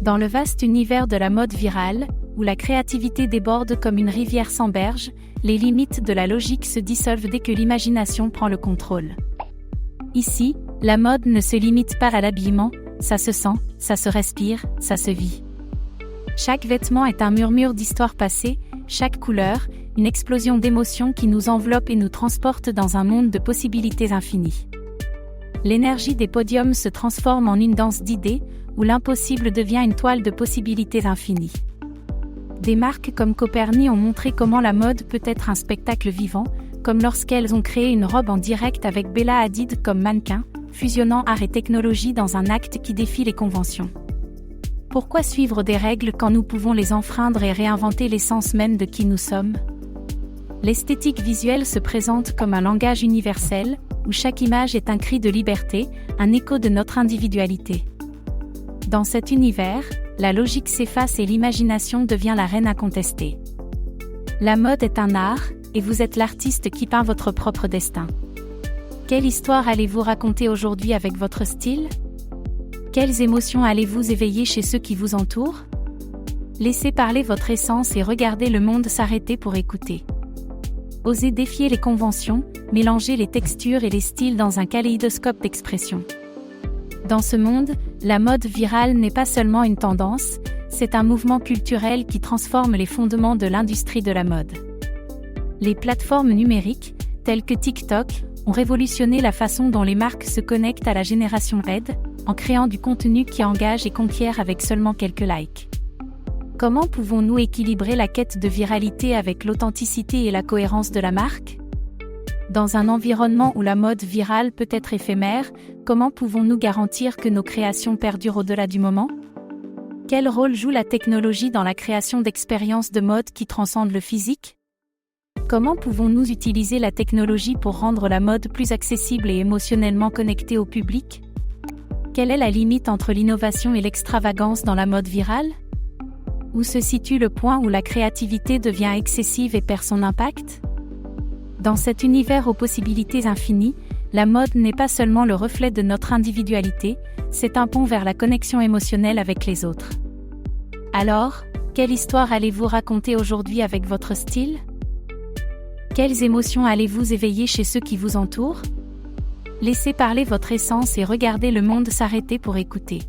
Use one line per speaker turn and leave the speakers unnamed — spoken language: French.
Dans le vaste univers de la mode virale, où la créativité déborde comme une rivière sans berge, les limites de la logique se dissolvent dès que l'imagination prend le contrôle. Ici, la mode ne se limite pas à l'habillement, ça se sent, ça se respire, ça se vit. Chaque vêtement est un murmure d'histoire passée, chaque couleur, une explosion d'émotions qui nous enveloppe et nous transporte dans un monde de possibilités infinies. L'énergie des podiums se transforme en une danse d'idées, où l'impossible devient une toile de possibilités infinies. Des marques comme Coperni ont montré comment la mode peut être un spectacle vivant, comme lorsqu'elles ont créé une robe en direct avec Bella Hadid comme mannequin, fusionnant art et technologie dans un acte qui défie les conventions. Pourquoi suivre des règles quand nous pouvons les enfreindre et réinventer l'essence même de qui nous sommes ? L'esthétique visuelle se présente comme un langage universel, où chaque image est un cri de liberté, un écho de notre individualité. Dans cet univers, la logique s'efface et l'imagination devient la reine incontestée. La mode est un art, et vous êtes l'artiste qui peint votre propre destin. Quelle histoire allez-vous raconter aujourd'hui avec votre style ? Quelles émotions allez-vous éveiller chez ceux qui vous entourent ? Laissez parler votre essence et regardez le monde s'arrêter pour écouter. Osez défier les conventions, mélanger les textures et les styles dans un kaléidoscope d'expression. Dans ce monde, la mode virale n'est pas seulement une tendance, c'est un mouvement culturel qui transforme les fondements de l'industrie de la mode. Les plateformes numériques, telles que TikTok, ont révolutionné la façon dont les marques se connectent à la génération Z, en créant du contenu qui engage et conquiert avec seulement quelques likes. Comment pouvons-nous équilibrer la quête de viralité avec l'authenticité et la cohérence de la marque ? Dans un environnement où la mode virale peut être éphémère, comment pouvons-nous garantir que nos créations perdurent au-delà du moment ? Quel rôle joue la technologie dans la création d'expériences de mode qui transcendent le physique ? Comment pouvons-nous utiliser la technologie pour rendre la mode plus accessible et émotionnellement connectée au public ? Quelle est la limite entre l'innovation et l'extravagance dans la mode virale ? Où se situe le point où la créativité devient excessive et perd son impact ? Dans cet univers aux possibilités infinies, la mode n'est pas seulement le reflet de notre individualité, c'est un pont vers la connexion émotionnelle avec les autres. Alors, quelle histoire allez-vous raconter aujourd'hui avec votre style ? Quelles émotions allez-vous éveiller chez ceux qui vous entourent ? Laissez parler votre essence et regardez le monde s'arrêter pour écouter.